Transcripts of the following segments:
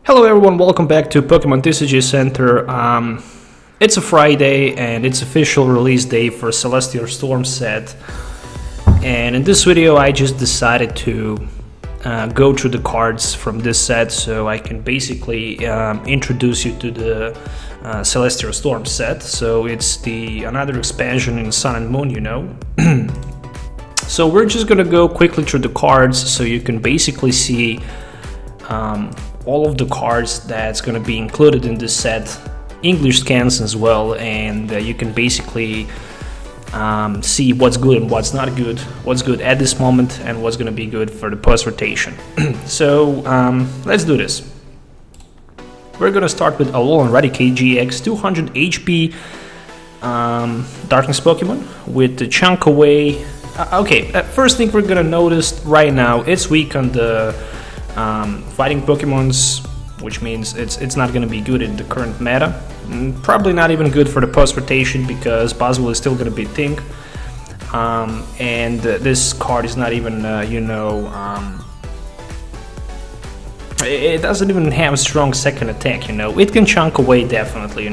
Hello everyone, welcome back to Pokemon Tuseday Center. It's a Friday and it's official release day for Celestial Storm set. And in this video I just decided to go through the cards from this set so I can basically introduce you to the Celestial Storm set. So it's another expansion in Sun and Moon, you know. So we're just gonna go quickly through the cards so you can basically see all of the cards that's going to be included in this set, English scans as well, and you can basically see what's good and what's not good, what's good at this moment and what's going to be good for the post rotation. So let's do this. We're going to start with Alolan Rayquaza Gx, 200 HP Darkness Pokemon with the chunk away. First thing we're going to notice right now, it's weak on the fighting Pokemons, which means it's not going to be good in the current meta. Probably not even good for the post rotation because Buzzwole is still going to be thing, and this card is not even it doesn't even have a strong second attack. It can chunk away definitely.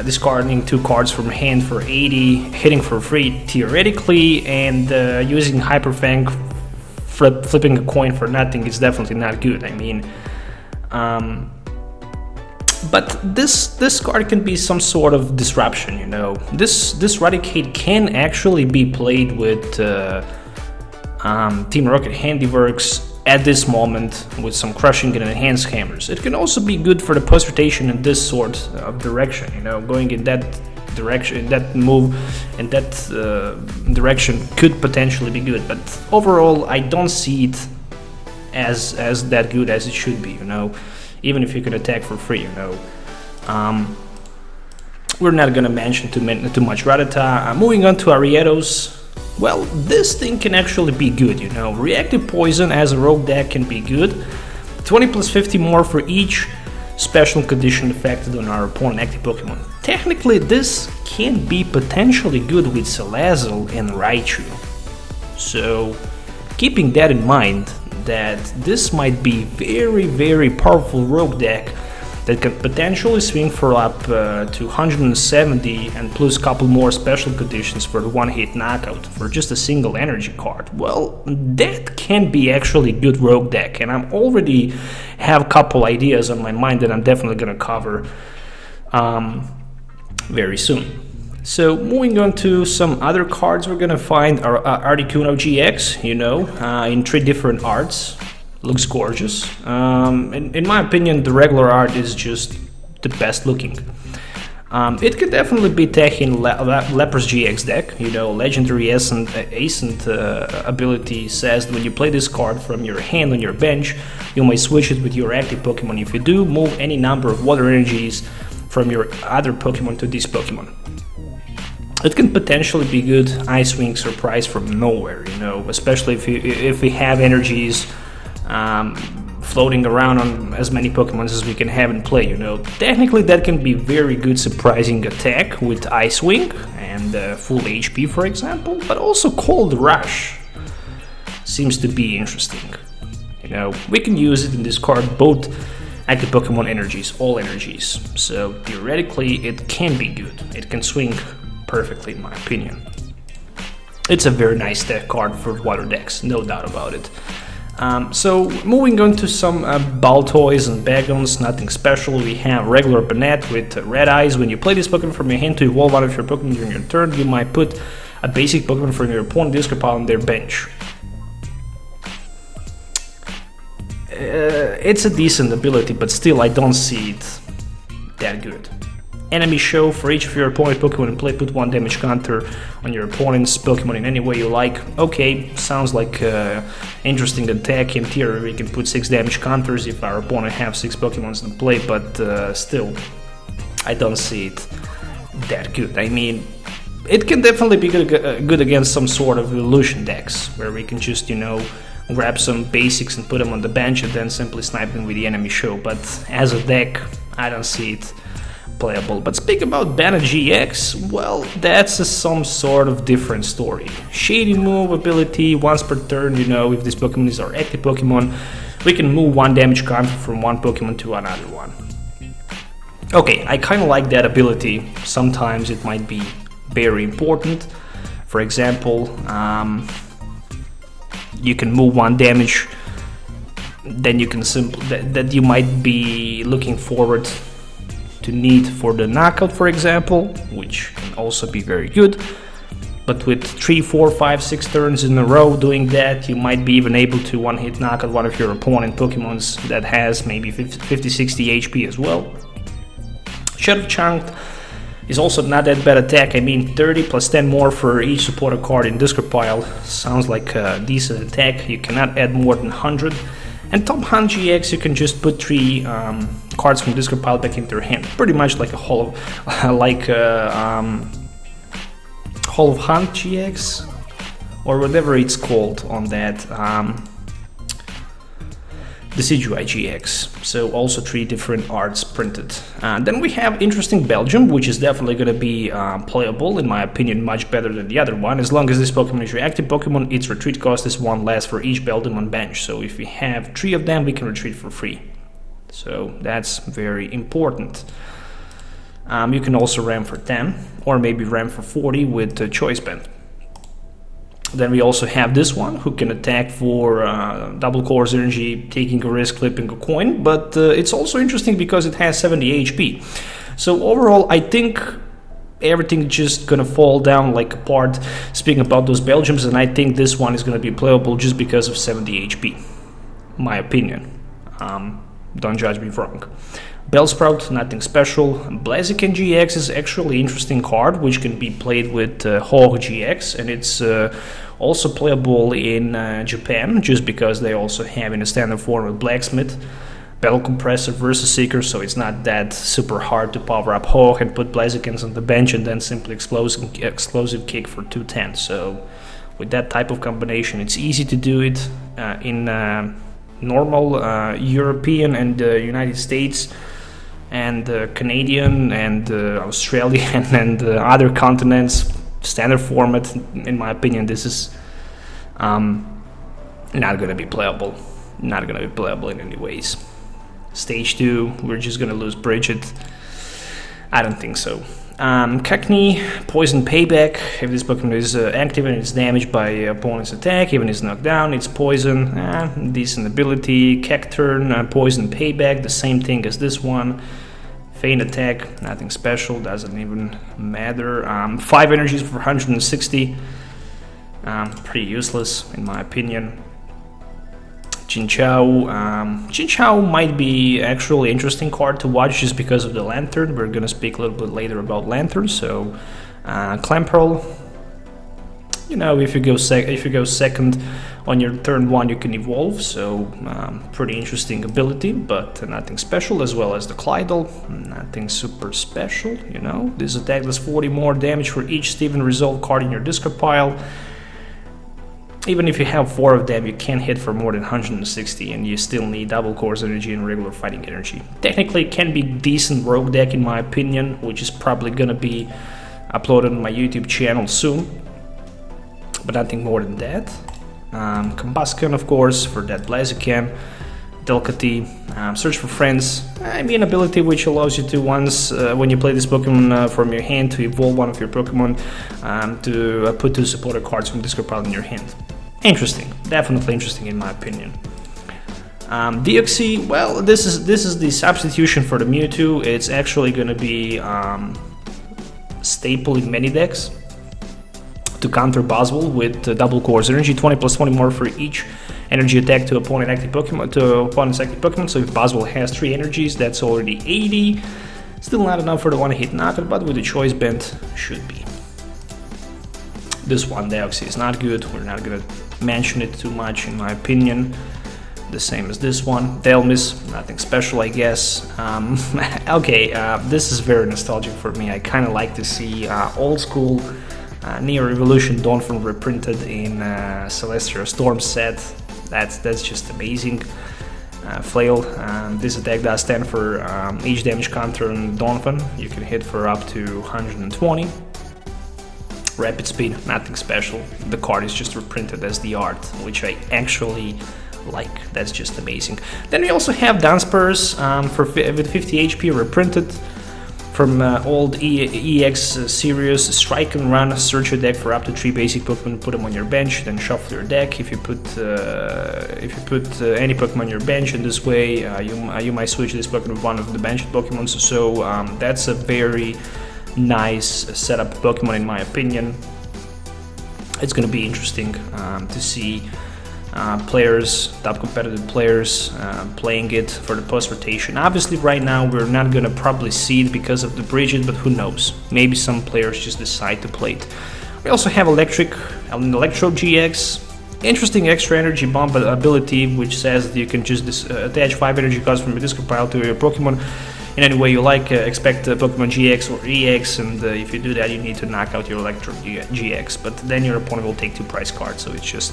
Discarding 2 cards from hand for 80, hitting for free theoretically, and using Hyper Fang. Flipping a coin for nothing is definitely not good. I mean, but this card can be some sort of disruption. This Rayquaza can actually be played with Team Rocket Handiworks at this moment with some crushing and enhanced hammers. It can also be good for the post rotation in this sort of direction. Going in that direction, that move and that direction could potentially be good, but overall I don't see it as that good as it should be. Even if you can attack for free. We're not gonna mention too much Rattata. Moving on to Ariados. Well, this thing can actually be good. Reactive Poison as a rogue deck can be good. 20 plus 50 more for each special condition affected on our opponent active Pokemon. Technically, this can be potentially good with Salazzle and Raichu. So, keeping that in mind, that this might be very, very powerful rogue deck that can potentially swing for up to 170 and plus a couple more special conditions for the one-hit knockout for just a single energy card. Well, that can be actually good rogue deck, and I'm already have a couple ideas on my mind that I'm definitely gonna cover very soon. So moving on to some other cards, we're gonna find our Articuno Gx, in 3 different arts. Looks gorgeous. In my opinion, the regular art is just the best looking. It could definitely be taken Lapras GX deck. Legendary Ascent ability says that when you play this card from your hand on your bench, you may switch it with your active Pokemon. If you do, move any number of water energies from your other Pokemon to this Pokemon. It can potentially be good Ice Wing surprise from nowhere, especially if we have energies floating around on as many Pokemon as we can have in play. Technically that can be very good surprising attack with Ice Wing and full HP, for example, but also Cold Rush seems to be interesting. We can use it in this card, both active Pokemon energies, all energies, so theoretically it can be good. It can swing perfectly, in my opinion. It's a very nice deck card for water decks, no doubt about it. So moving on to some Baltoys and Bagons, nothing special. We have regular Banette with red eyes. When you play this Pokemon from your hand to evolve one of your Pokemon during your turn, you might put a basic Pokemon from your opponent discard pile on their bench. It's a decent ability, but still I don't see it that good. Enemy show, for each of your opponent's Pokemon in play, put 1 damage counter on your opponent's Pokemon in any way you like. Okay, sounds like interesting attack. In theory, we can put 6 damage counters if our opponent have 6 Pokemons in play, but still, I don't see it that good. I mean, it can definitely be good against some sort of illusion decks, where we can just, grab some basics and put them on the bench and then simply snipe them with the enemy show, but as a deck, I don't see it playable. But speak about Banette GX, well, that's some sort of different story. Shady move ability once per turn, if this Pokemon is our active Pokemon, we can move one damage counter from one Pokemon to another one. Okay, I kind of like that ability. Sometimes it might be very important. For example, you can move one damage, then you can that you might be looking forward to need for the knockout, for example, which can also be very good. But with 3, 4, 5, 6 turns in a row doing that, you might be even able to one-hit knock out one of your opponent Pokemons that has maybe 50-60 HP as well. Shadow Chunk is also not that bad attack. I mean, 30 plus 10 more for each supporter card in discard pile sounds like a decent attack. You cannot add more than 100. And Top Hunt GX, you can just put 3 cards from discard pile back into your hand. Pretty much like a Hall of Hunt GX, or whatever it's called on that. Decidueye GX, so also 3 different arts printed. Then we have Interesting Belgium, which is definitely going to be playable, in my opinion, much better than the other one. As long as this Pokemon is your active Pokemon, its retreat cost is 1 less for each Belgium on bench. So if we have 3 of them, we can retreat for free. So that's very important. You can also ram for 10, or maybe ram for 40 with the Choice Band. Then we also have this one, who can attack for double course energy, taking a risk, flipping a coin, but it's also interesting because it has 70 HP. So overall, I think everything just gonna fall down like apart, speaking about those Belgiums, and I think this one is gonna be playable just because of 70 HP, my opinion. Don't judge me wrong. Bellsprout, nothing special. Blaziken Gx is actually an interesting card, which can be played with Rouge Gx, and it's also playable in Japan, just because they also have in a standard form a Blacksmith, Battle Compressor, versus Seeker, so it's not that super hard to power up Rouge and put Blazikens on the bench and then simply explosive kick for 210. So with that type of combination, it's easy to do it in normal European and United States and Canadian and Australian and other continents standard format. In my opinion, this is not gonna be playable. Not gonna be playable in any ways. Stage 2, we're just gonna lose Bridget. I don't think so. Cockney, Poison Payback. If this Pokemon is active and it's damaged by opponent's attack, even if it's knocked down, it's poison. Decent ability. Cacturn, Poison Payback, the same thing as this one. Feint Attack, nothing special, doesn't even matter. 5 energies for 160. Pretty useless, in my opinion. Chinchou. Chinchou might be actually an interesting card to watch just because of the Lantern. We're gonna speak a little bit later about Lantern. So, Clamperl. You know, if you go second on your turn 1, you can evolve. So, pretty interesting ability, but nothing special. As well as the Clydal, nothing super special. You know, this attack does 40 more damage for each Steven Resolve card in your discard pile. Even if you have 4 of them, you can't hit for more than 160, and you still need double course energy and regular fighting energy. Technically, it can be decent rogue deck in my opinion, which is probably gonna be uploaded on my YouTube channel soon, but nothing more than that. Combustion, of course, for that Blaziken. Delcatty, Search for Friends. I mean, ability which allows you to once, when you play this Pokemon from your hand, to evolve one of your Pokemon, to put 2 supporter cards from discard pile in your hand. Interesting, definitely interesting in my opinion. Deoxy, well, this is the substitution for the Mewtwo. It's actually going to be staple in many decks to counter Boswell with double course energy, 20 plus 20 more for each energy attack to opponent's active Pokemon. So if Boswell has 3 energies, that's already 80. Still not enough for the one-hit knockout, but with the Choice Band, should be. This one, Deoxy, is not good. We're not gonna mention it too much, in my opinion. The same as this one. Delmis, nothing special, I guess. Okay, this is very nostalgic for me. I kind of like to see old school Neo Revolution Donphan reprinted in Celestial Storm set. That's just amazing. Flail. This attack does 10 for each damage counter on Donphan. You can hit for up to 120. Rapid Speed, nothing special. The card is just reprinted as the art, which I actually like. That's just amazing. Then we also have Dunsparce with 50 HP reprinted from old EX series. Strike and run, search your deck for up to 3 basic Pokemon, put them on your bench, then shuffle your deck. If you put any Pokemon on your bench in this way, you might switch this Pokemon with one of the benched Pokemon. So that's a very nice setup Pokemon in my opinion. It's going to be interesting to see players, top competitive players, playing it for the post rotation. Obviously right now we're not gonna probably see it because of the Bridget, but who knows, maybe some players just decide to play it. We also have Electro Gx, interesting extra energy bomb ability, which says that you can just attach 5 energy cards from your discard pile to your Pokemon in any way you like. Expect Pokemon GX or EX, and if you do that you need to knock out your Electro Gx, but then your opponent will take 2 prize cards, so it's just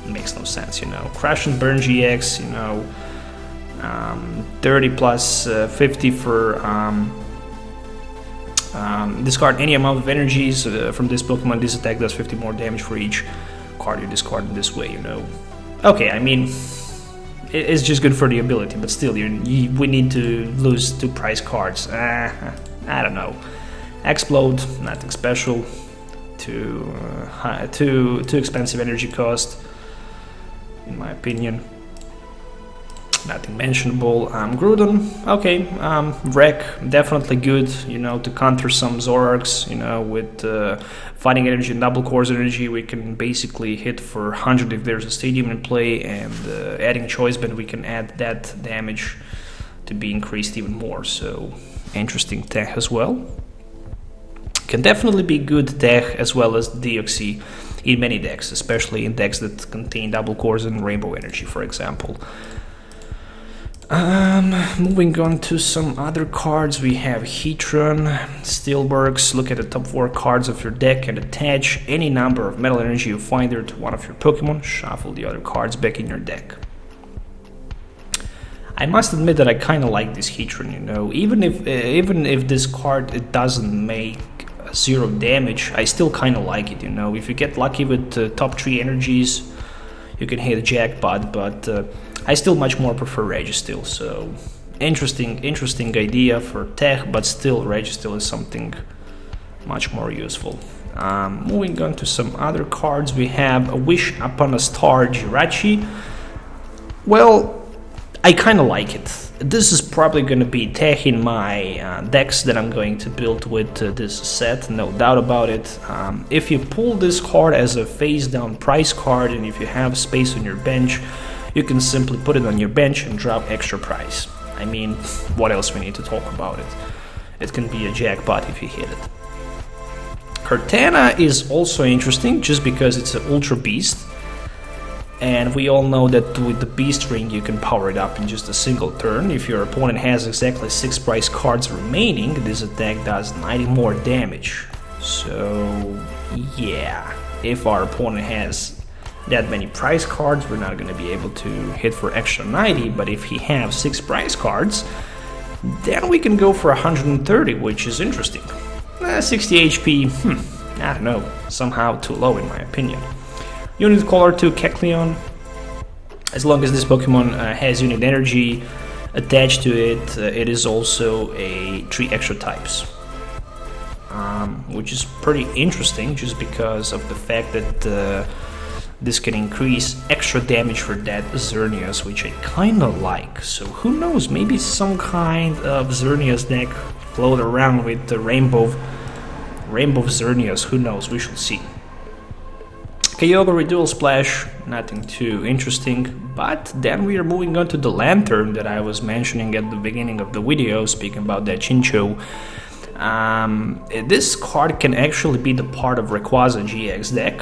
makes no sense, you know. Crash and Burn GX, you know, 30 plus 50 for discard any amount of energies from this Pokemon. This attack does 50 more damage for each card you discard in this way, you know. Okay, I mean, it's just good for the ability, but still, we need to lose 2 prize cards. I don't know. Explode, nothing special. Too expensive energy cost, in my opinion. Nothing mentionable. Groudon, okay. Wreck, definitely good, you know, to counter some Zoroarks, you know, with fighting energy and double course energy. We can basically hit for 100 if there's a stadium in play, and adding choice band, we can add that damage to be increased even more. So interesting tech as well. Can definitely be good tech as well as Deoxy in many decks, especially in decks that contain double cores and rainbow energy, for example. Moving on to some other cards, we have Heatran, Steelworks. Look at the top 4 cards of your deck and attach any number of metal energy you find there to one of your Pokemon. Shuffle the other cards back in your deck. I must admit that I kind of like this Heatran, you know, even if this card it doesn't make 0 damage, I still kind of like it, you know. If you get lucky with top 3 energies, you can hit a jackpot, but I still much more prefer Registeel. So interesting idea for tech, but still Registeel is something much more useful. Moving on to some other cards, we have a Wish Upon a Star Jirachi. Well, I kind of like it. This is probably going to be tech in my decks that I'm going to build with this set, no doubt about it. If you pull this card as a face down price card, and if you have space on your bench, you can simply put it on your bench and drop extra price. I mean, what else we need to talk about it? It can be a jackpot if you hit it. Cortana is also interesting just because it's an Ultra Beast. And we all know that with the Beast Ring you can power it up in just a single turn. If your opponent has exactly 6 prize cards remaining, this attack does 90 more damage. So yeah, if our opponent has that many prize cards, we're not going to be able to hit for extra 90, but if he has 6 prize cards, then we can go for 130, which is interesting. 60 HP, I don't know, somehow too low in my opinion. Unit Color to Kecleon. As long as this Pokemon has unit energy attached to it, it is also a 3 extra types, which is pretty interesting just because of the fact that this can increase extra damage for that Xerneas, which I kinda like. So who knows, maybe some kind of Xerneas deck float around with the Rainbow Xerneas, who knows, we shall see. Kyogre Redual Splash, nothing too interesting, but then we are moving on to the Lantern that I was mentioning at the beginning of the video, speaking about that Chinchou. This card can actually be the part of Rayquaza Gx deck.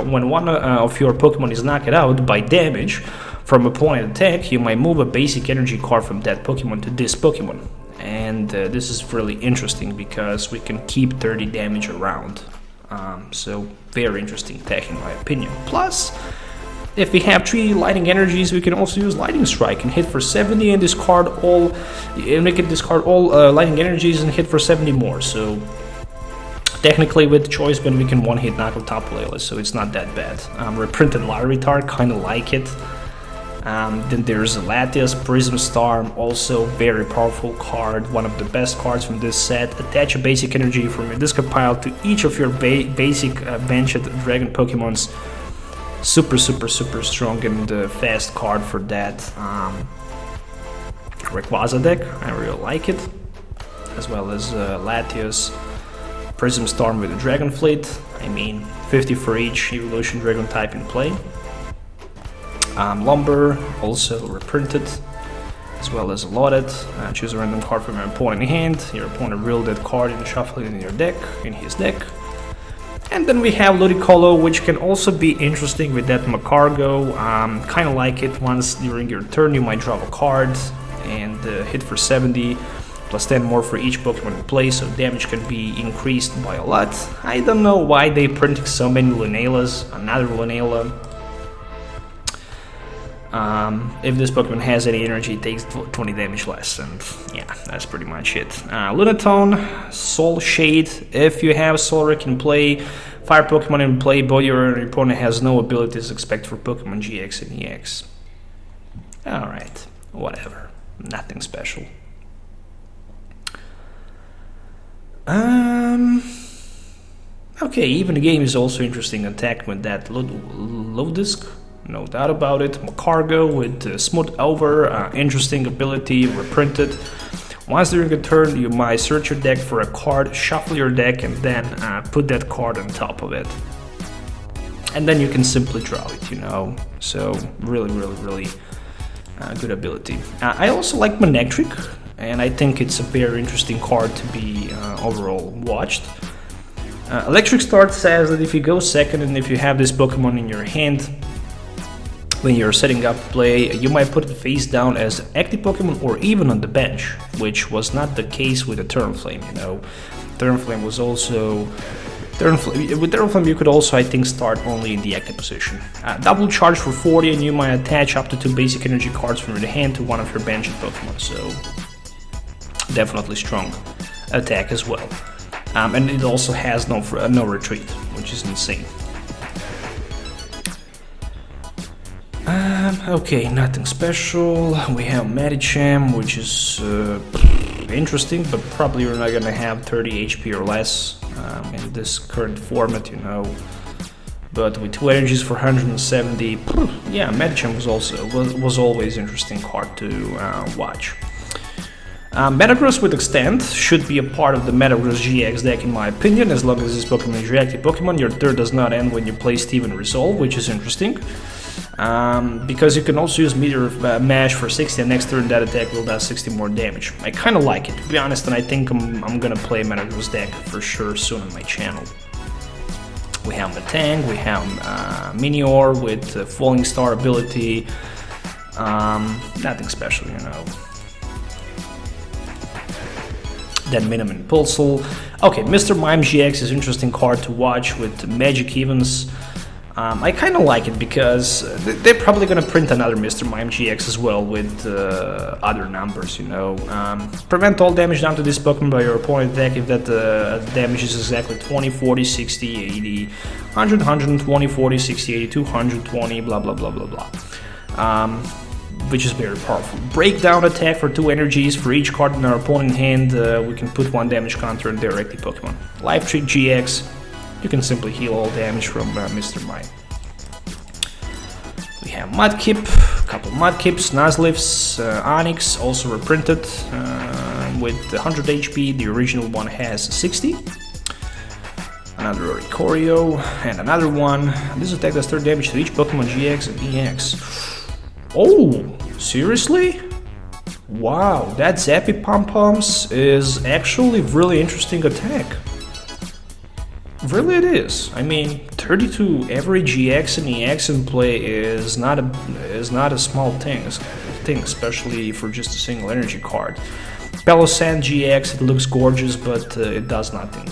When one of your Pokemon is knocked out by damage from opponent attack, you might move a basic energy card from that Pokemon to this Pokemon. And this is really interesting because we can keep 30 damage around. So very interesting tech in my opinion. Plus, if we have 3 lightning energies, we can also use Lightning Strike and hit for 70 and discard all, lightning energies and hit for 70 more. So technically with choice band we can one hit knock out top playlist, so it's not that bad. Reprinted Larvitar, kinda like it. Then there's Lytia's Prism Storm, also very powerful card, one of the best cards from this set. Attach a basic energy from your discard pile to each of your basic benched dragon Pokemons. Super strong and fast card for that. Rayquaza deck, I really like it, as well as Lytia's Prism Storm with a Dragon Fleet. I mean, 50 for each Evolution Dragon type in play. Lumber, also reprinted, as well as allotted. Choose a random card from your opponent's hand. Your opponent reveal that card and shuffle it in your deck, in his deck. And then we have Ludicolo, which can also be interesting with that Macargo. Kind of like it. Once during your turn, you might draw a card and hit for 70. Plus 10 more for each Pokemon in play, so damage can be increased by a lot. I don't know why they printed so many Lunalas. Another Lunala. If this Pokemon has any energy, it takes 20 damage less, and yeah, that's pretty much it. Lunatone, Soul Shade. If you have Solaric in play, Fire Pokemon in play, but your opponent has no abilities except for Pokemon GX and EX. Alright, whatever. Nothing special. Okay, even the game is also interesting attack with that Lodisk. No doubt about it. Macargo with Smooth Over, interesting ability, reprinted. Once during a turn, you might search your deck for a card, shuffle your deck, and then put that card on top of it. And then you can simply draw it, you know. So, really good ability. I also like Manectric, and I think it's a very interesting card to be overall watched. Electric Start says that if you go second and if you have this Pokemon in your hand, when you're setting up play, you might put it face down as active Pokemon or even on the bench, which was not the case with the Talonflame, you know. Talonflame was also... with Talonflame you could also, I think, start only in the active position. Double charge for 40 and you might attach up to 2 basic energy cards from your hand to one of your benched Pokemon, so definitely strong attack as well. And it also has no retreat, which is insane. Okay, nothing special. We have Medicham, which is interesting, but probably you're not gonna have 30 HP or less in this current format, you know. But with 2 energies for 170, yeah, Medicham was always interesting card to watch. Metagross with Extend should be a part of the Metagross GX deck in my opinion, as long as this Pokemon is reactive Pokemon. Your turn does not end when you play Steven Resolve, which is interesting. Because you can also use Meteor Mash for 60 and next turn that attack will do 60 more damage. I kinda like it, to be honest, and I think I'm gonna play Metagross deck for sure soon on my channel. We have Metang, we have Minior with Falling Star ability, nothing special, you know. Then Miniman Pulsel. Okay, Mr. Mime GX is an interesting card to watch with Magic Events. I kind of like it because they're probably going to print another Mr. Mime GX as well with other numbers, you know. Prevent all damage down to this Pokemon by your opponent deck if that damage is exactly 20, 40, 60, 80, 100, 120, 40, 60, 80, 220, blah blah blah blah blah. Which is very powerful. Breakdown attack for 2 energies for each card in our opponent's hand. We can put 1 damage counter on their active Pokemon. Life Trick GX. You can simply heal all damage from Mr. Mime. We have Mudkip, a couple Mudkips, Nuzleafs, Onix, also reprinted with 100 HP. The original one has 60. Another Oricorio, and another one. This attack does 30 damage to each Pokemon GX and EX. Oh, seriously? Wow, that Zappy Pom-Poms is actually really interesting attack. Really it is. I mean, 32 every GX and EX in play is not a small thing, especially for just a single energy card. Pelosand GX, it looks gorgeous, but it does nothing.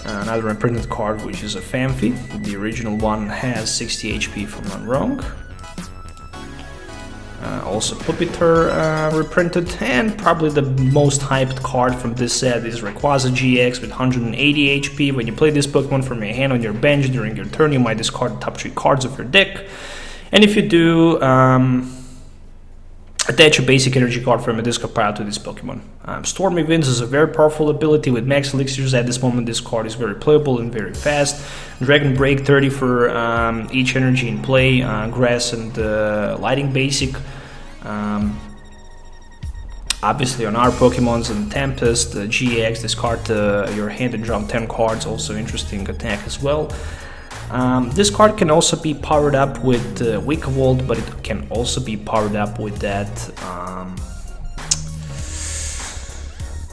Another reprinted card, which is a Phanpy. The original one has 60 HP, if I'm not wrong. Also Puppetr reprinted, and probably the most hyped card from this set is Rayquaza Gx with 180 HP. When you play this Pokemon from your hand on your bench during your turn, you might discard the top 3 cards of your deck, and if you do, attach a basic energy card from a discard pile to this Pokemon. Stormy Winds is a very powerful ability with max elixirs. At this moment, this card is very playable and very fast. Dragon Break 30 for each energy in play, Grass and Lighting basic. Obviously on our Pokemons and Tempest, GX, discard your hand and draw 10 cards, also interesting attack as well. This card can also be powered up with Weak Volt, but it can also be powered up with that.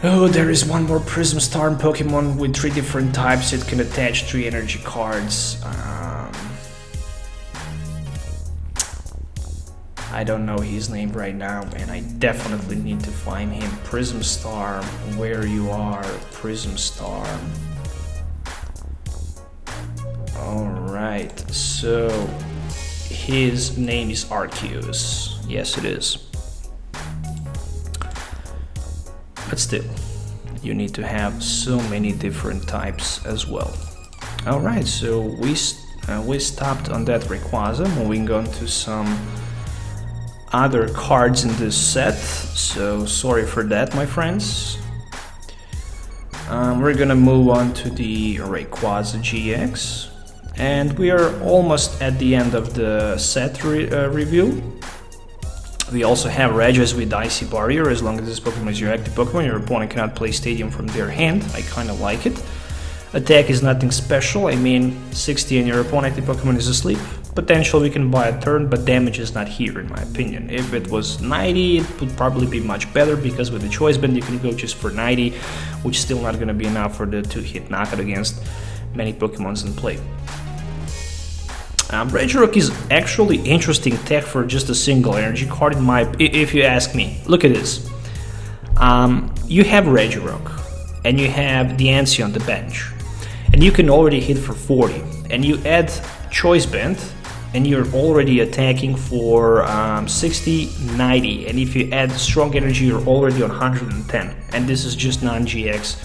Oh, there is one more Prism Storm Pokemon with 3 different types. It can attach 3 energy cards. I don't know his name right now, and I definitely need to find him. Prism Storm, where you are, Prism Storm. Alright, so his name is Arceus. Yes, it is. But still, you need to have so many different types as well. Alright, so we stopped on that Rayquaza, moving on to some other cards in this set, so sorry for that, my friends. We're gonna move on to the Rayquaza GX, and we are almost at the end of the set review. We also have Regis with Icy Barrier. As long as this Pokemon is your active Pokemon, your opponent cannot play Stadium from their hand. I kinda like it. Attack is nothing special, I mean 60 and your opponent active Pokemon is asleep. Potential we can buy a turn, but damage is not here in my opinion. If it was 90, it would probably be much better, because with the Choice Band you can go just for 90, which is still not going to be enough for the 2-hit knockout against many Pokemons in play. Regirock is actually interesting tech for just a single energy card if you ask me. Look at this. You have Regirock, and you have the Ansi on the bench, and you can already hit for 40, and you add Choice Band, and you're already attacking for 60, 90, and if you add Strong Energy, you're already on 110, and this is just non-GX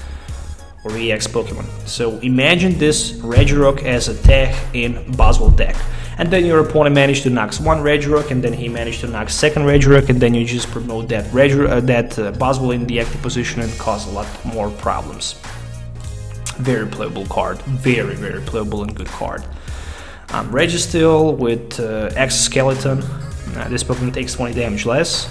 or EX Pokemon. So imagine this Regirock as a tech in Buzzwole deck, and then your opponent managed to knock one Regirock, and then he managed to knock second Regirock, and then you just promote that Buzzwole in the active position and cause a lot more problems. Very playable card, very playable and good card. Registeel with Exoskeleton. This Pokemon takes 20 damage less.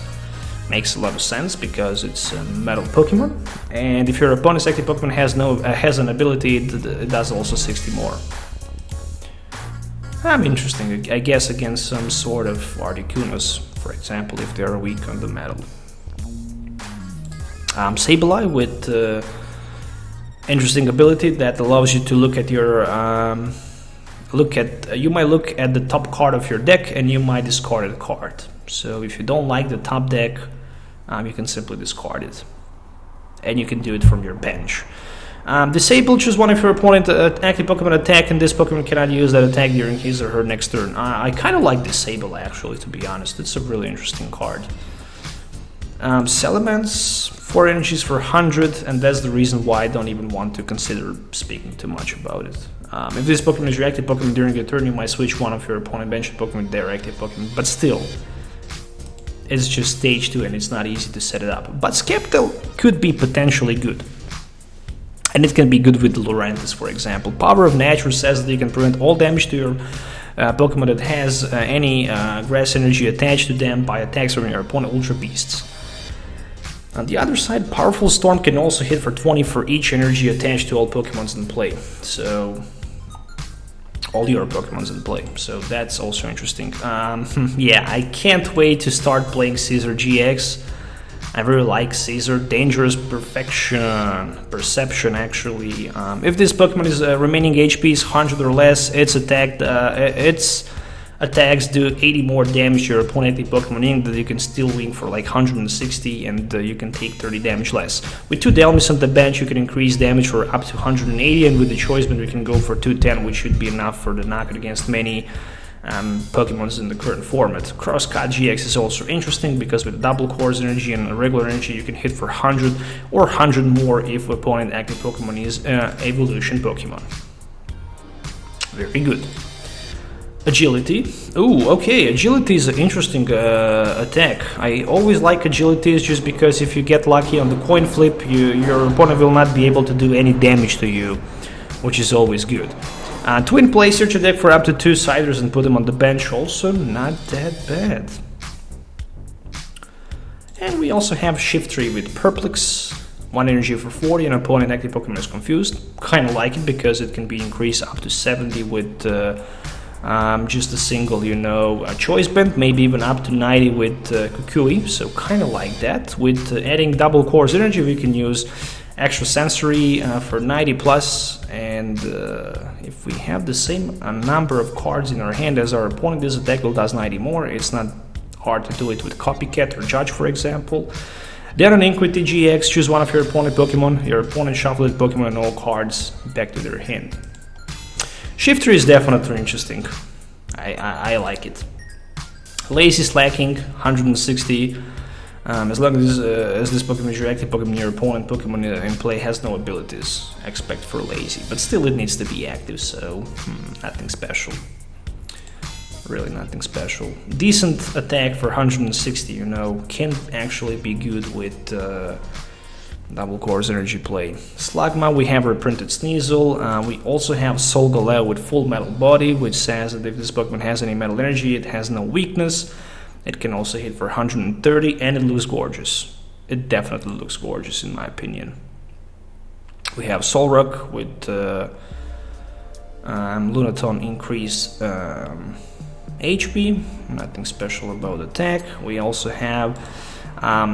Makes a lot of sense because it's a metal Pokemon, and if your opponent's active Pokemon has an ability, it does also 60 more. Interesting, I guess against some sort of Articunos, for example, if they are weak on the metal. Sableye with interesting ability that allows you to look at your you might look at the top card of your deck and you might discard a card. So if you don't like the top deck, you can simply discard it, and you can do it from your bench. Disable, choose one of your opponent's active Pokemon attack, and this Pokemon cannot use that attack during his or her next turn. I kind of like Disable, actually, to be honest. It's a really interesting card. Salamence, 4 energies for 100, and that's the reason why I don't even want to consider speaking too much about it. If this Pokemon is your active Pokemon during your turn, you might switch one of your opponent bench Pokemon with their active Pokemon, but still, it's just stage 2 and it's not easy to set it up. But Skeptile could be potentially good, and it can be good with Lurantis, for example. Power of Nature says that you can prevent all damage to your Pokemon that has any grass energy attached to them by attacks from your opponent Ultra Beasts. On the other side, Powerful Storm can also hit for 20 for each energy attached to all Pokemons in play. So, all your Pokemons in play. So that's also interesting. Yeah, I can't wait to start playing Caesar GX. I really like Caesar. Dangerous Perception, actually. If this Pokemon is remaining HP is 100 or less, its attacks do 80 more damage to your opponent Pokemon in that you can still win for like 160, and you can take 30 damage less. With 2 Delmis on the bench, you can increase damage for up to 180, and with the Choice Band, we can go for 210, which should be enough for the knockout against many Pokemons in the current format. Crosscut Gx is also interesting because with double Course Energy and regular energy you can hit for 100 or 100 more if opponent active Pokemon is evolution Pokemon. Very good. Agility. Ooh, okay, agility is an interesting attack. I always like agility just because if you get lucky on the coin flip, your opponent will not be able to do any damage to you, which is always good. Twin play search attack for up to 2 Siders and put them on the bench, also not that bad. And we also have Shiftry with Perplex, 1 energy for 40, and opponent active Pokemon is confused. Kinda like it because it can be increased up to 70 with just a single, choice band, maybe even up to 90 with Kukui, so kind of like that. With adding double Course Energy, we can use extra sensory for 90 plus, and if we have the same number of cards in our hand as our opponent, this attack will does 90 more. It's not hard to do it with Copycat or Judge, for example. Then on Inquity GX, choose one of your opponent Pokemon. Your opponent shuffled Pokemon and all cards back to their hand. Shiftry is definitely interesting. I like it. Lazy Slacking, 160. As long as this Pokemon is your active Pokemon, your opponent Pokemon in play has no abilities, expect for Lazy. But still it needs to be active, so nothing special. Really nothing special. Decent attack for 160, can actually be good with double Course Energy play. Slugma, we have reprinted Sneasel. We also have Solgaleo with full metal body, which says that if this Pokemon has any metal energy, it has no weakness. It can also hit for 130, and it looks gorgeous. It definitely looks gorgeous in my opinion. We have Solrock with Lunaton increase HP, nothing special about attack. We also have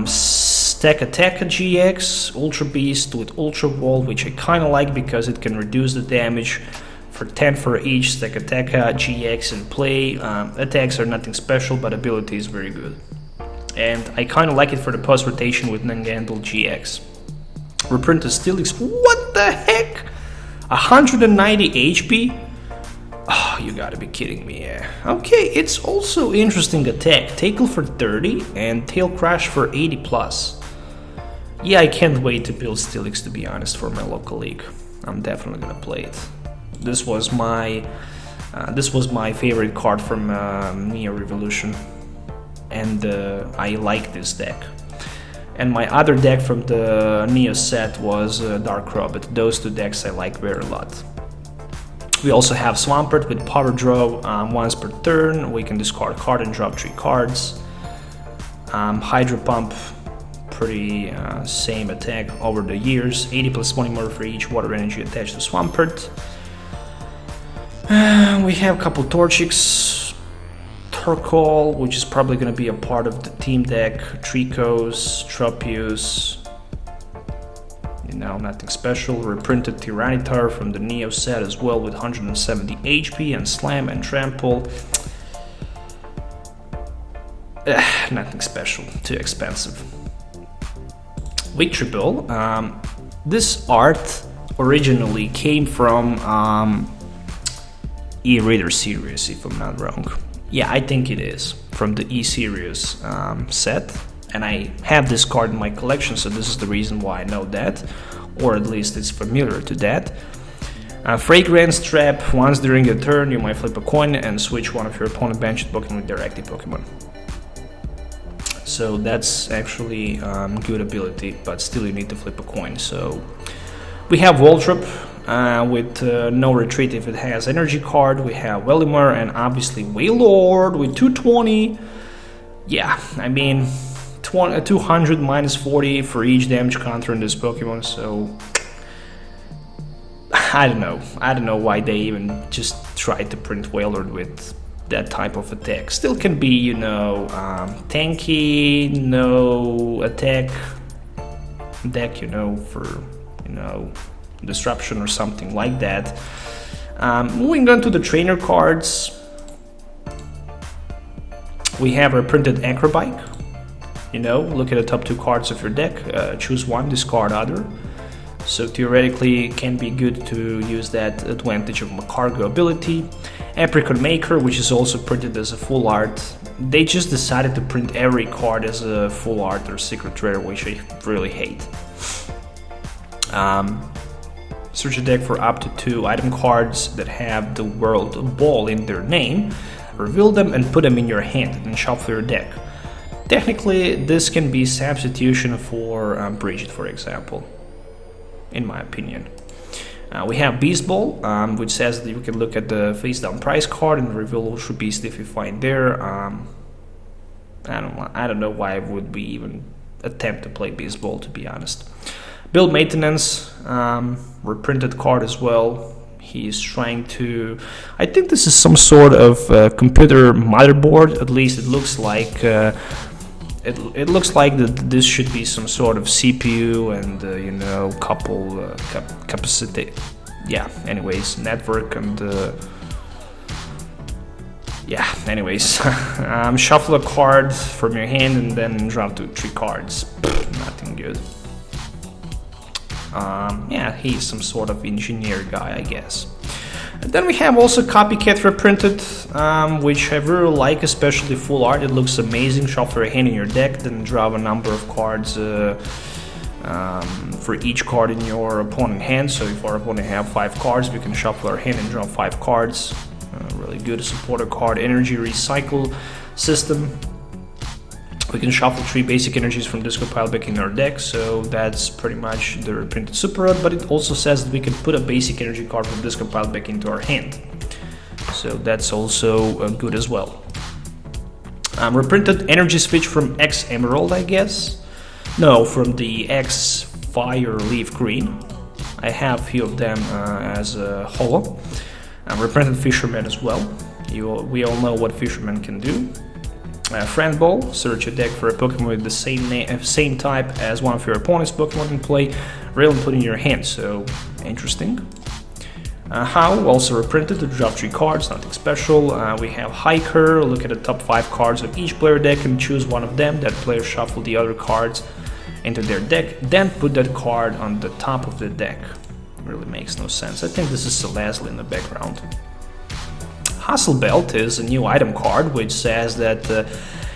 Stack Attack GX, Ultra Beast with Ultra Wall, which I kind of like because it can reduce the damage for 10 for each Stack Attack GX in play. Attacks are nothing special, but ability is very good. And I kind of like it for the post rotation with Nangantal GX. Reprinted Steelix, what the heck? 190 HP? Oh, you gotta be kidding me, yeah. Okay, it's also interesting attack. Tackle for 30 and Tail Crash for 80 plus. Yeah, I can't wait to build Steelix, to be honest, for my local league. I'm definitely gonna play it. This was my favorite card from Neo Revolution, and I like this deck. And my other deck from the Neo set was Dark Robot. Those two decks I like very a lot. We also have Swampert with Power Draw once per turn. We can discard a card and drop 3 cards. Hydro Pump, pretty same attack over the years. 80 plus 20 more for each water energy attached to Swampert. We have a couple Torchics, Torkoal, which is probably going to be a part of the team deck, Tricos, Tropius, nothing special. Reprinted Tyranitar from the Neo set as well with 170 HP, and Slam and Trample. Nothing special, too expensive. Victory Bell. This art originally came from E-Reader series, if I'm not wrong. Yeah, I think it is, from the E-Series set. And I have this card in my collection, so this is the reason why I know that, or at least it's familiar to that. Fragrance Trap, once during your turn you might flip a coin and switch one of your opponent benched Pokemon with their active Pokemon. So that's actually good ability, but still you need to flip a coin. So we have Voltrop with no retreat if it has energy card. We have Welimar and obviously Wailord with 220. Yeah, I mean 200 minus 40 for each damage counter in this Pokemon, so I don't know why they even just tried to print Wailord with that type of attack. Still can be, tanky, no attack deck, for, disruption or something like that. Moving on to the trainer cards, we have a printed Acrobike. Look at the top 2 cards of your deck, choose one, discard other. So theoretically it can be good to use that advantage of Macargo ability. Apricot Maker, which is also printed as a full art. They just decided to print every card as a full art or secret rare, which I really hate. Search a deck for up to 2 item cards that have the word ball in their name, reveal them and put them in your hand, and then shuffle your deck. Technically, this can be substitution for Bridget, for example, in my opinion. We have Beast Ball, which says that you can look at the face down price card and reveal Ultra Beast if you find there. I don't know why I would be even attempt to play Beast Ball, to be honest. Build Maintenance, reprinted card as well. He's trying to, I think this is some sort of computer motherboard. At least it looks like. It looks like that this should be some sort of CPU and you know, couple capacity. Yeah. Anyways, network and yeah. Anyways, shuffle a card from your hand and then draw 3 cards. Nothing good. Yeah, he's some sort of engineer guy, I guess. And then we have also Copycat reprinted, which I really like, especially full art. It looks amazing. Shuffle your hand in your deck, then draw a number of cards for each card in your opponent's hand. So if our opponent have 5 cards, we can shuffle our hand and draw 5 cards. Really good supporter card. Energy recycle system. We can shuffle 3 basic energies from discard pile back in our deck, so that's pretty much the reprinted super art, but it also says that we can put a basic energy card from discard pile back into our hand. So that's also good as well. Reprinted energy switch from X Emerald, I guess. No, from the X Fire Leaf Green. I have a few of them as a holo. Reprinted Fisherman as well. We all know what Fisherman can do. Friend Ball, search a deck for a Pokemon with the same type as one of your opponent's Pokemon in play, rail and put in your hand, so interesting. How, also reprinted to drop 3 cards, nothing special. We have Hiker, look at the top 5 cards of each player deck and choose one of them. That player shuffle the other cards into their deck, then put that card on the top of the deck. Really makes no sense. I think this is Celeste in the background. Hustle Belt is a new item card which says that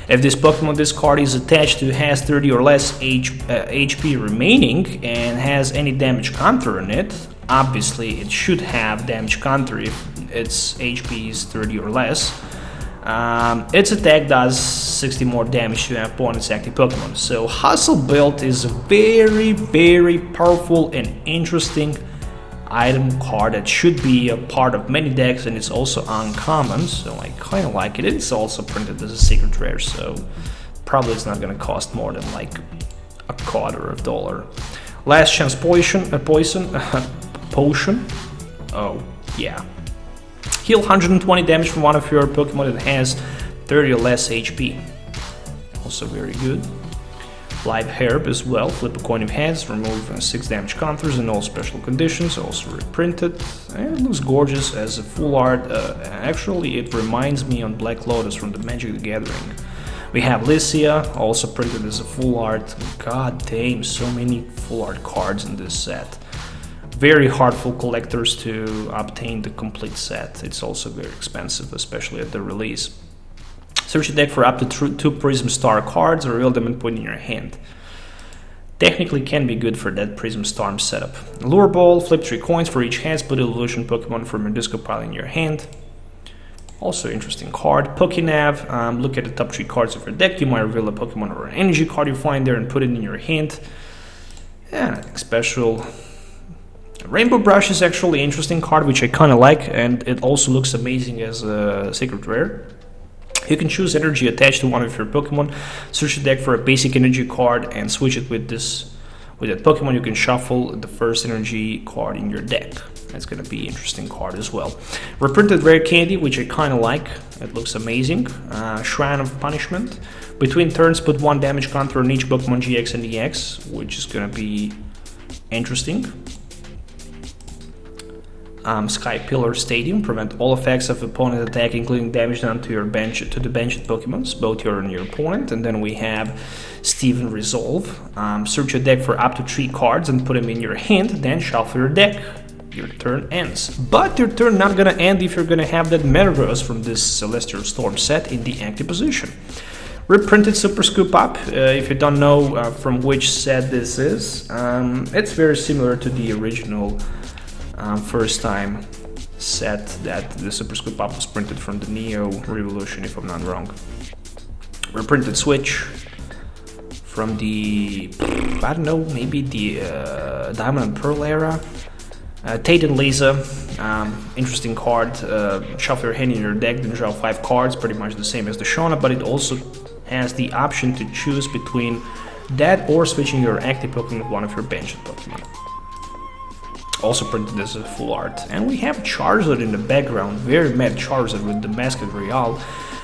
if this Pokemon this card is attached to has 30 or less HP remaining and has any damage counter on it, obviously it should have damage counter if its HP is 30 or less. Its attack does 60 more damage to an opponent's active Pokemon. So Hustle Belt is a very, very powerful and interesting item card that should be a part of many decks, and it's also uncommon, so I kind of like it. It's also printed as a secret rare, so probably it's not gonna cost more than like a quarter of a dollar. Last Chance Potion. Oh yeah, heal 120 damage from one of your Pokemon that has 30 or less HP. Also very good. Live Herb as well, flip a coin of heads, remove 6 damage counters in all special conditions, also reprinted, and it looks gorgeous as a full art. Actually it reminds me on Black Lotus from the Magic the Gathering. We have Lytia, also printed as a full art. God damn, so many full art cards in this set. Very hard for collectors to obtain the complete set. It's also very expensive, especially at the release. Search a deck for up to 2 Prism Star cards, reveal them and put in your hand. Technically can be good for that Prism Storm setup. Lure Ball, flip 3 coins for each hand, put Evolution Pokemon from your discard pile in your hand. Also interesting card. Pokénav, look at the top 3 cards of your deck, you might reveal a Pokemon or an energy card you find there and put it in your hand. Yeah, nothing special. Rainbow Brush is actually an interesting card which I kinda like, and it also looks amazing as a secret rare. You can choose energy attached to one of your Pokemon, search the deck for a basic energy card and switch it with that Pokemon. You can shuffle the first energy card in your deck. That's gonna be an interesting card as well. Reprinted Rare Candy, which I kinda like, it looks amazing. Shrine of Punishment. Between turns put 1 damage counter on each Pokemon GX and EX, which is gonna be interesting. Sky Pillar Stadium, prevent all effects of opponent attack, including damage done to your bench to the benched Pokemons, both your and your opponent. And then we have Steven Resolve. Search your deck for up to 3 cards and put them in your hand, then shuffle your deck. your turn ends. But your turn not gonna end if you're gonna have that Metagross from this Celestial Storm set in the active position. Reprinted Super Scoop Up. If you don't know from which set this is, it's very similar to the original first time set that the Super Scoop Up was printed from the Neo Revolution, if I'm not wrong. Reprinted Switch from the, I don't know, maybe the Diamond and Pearl era. Tate and Lisa, interesting card. Shuffle your hand in your deck, then draw 5 cards, pretty much the same as the Shona, but it also has the option to choose between that or switching your active Pokemon with one of your benched Pokemon. Also printed as a full art. And we have Charizard in the background, very mad Charizard with the Mascot Real.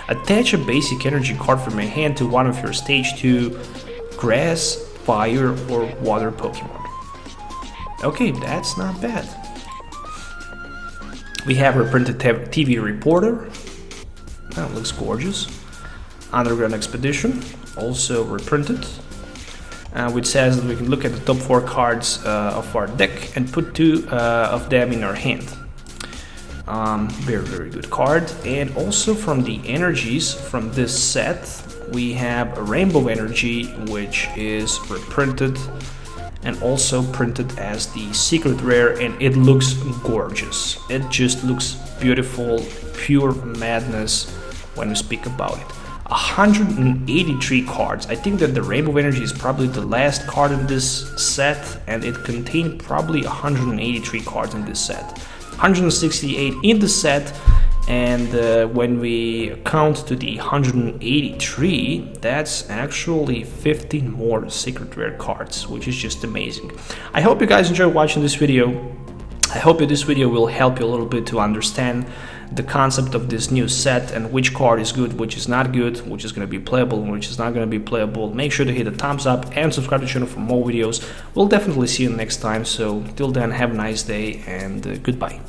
Attach a basic energy card from your hand to one of your stage 2 grass, fire, or water Pokemon. Okay, that's not bad. We have reprinted TV Reporter. That looks gorgeous. Underground Expedition, also reprinted. Which says that we can look at the top 4 cards of our deck and put 2 of them in our hand. Very good card. And also from the energies from this set, we have a Rainbow Energy, which is reprinted and also printed as the secret rare, and it looks gorgeous. It just looks beautiful, pure madness when we speak about it. 183 cards. I think that the Rainbow Energy is probably the last card in this set, and it contained probably 183 cards in this set. 168 in the set, and when we count to the 183, that's actually 15 more secret rare cards, which is just amazing. I hope you guys enjoy watching this video. I hope this video will help you a little bit to understand the concept of this new set and which card is good, which is not good, which is going to be playable and which is not going to be playable. Make sure to hit the thumbs up and subscribe to the channel for more videos. We'll definitely see you next time, so till then, have a nice day and goodbye.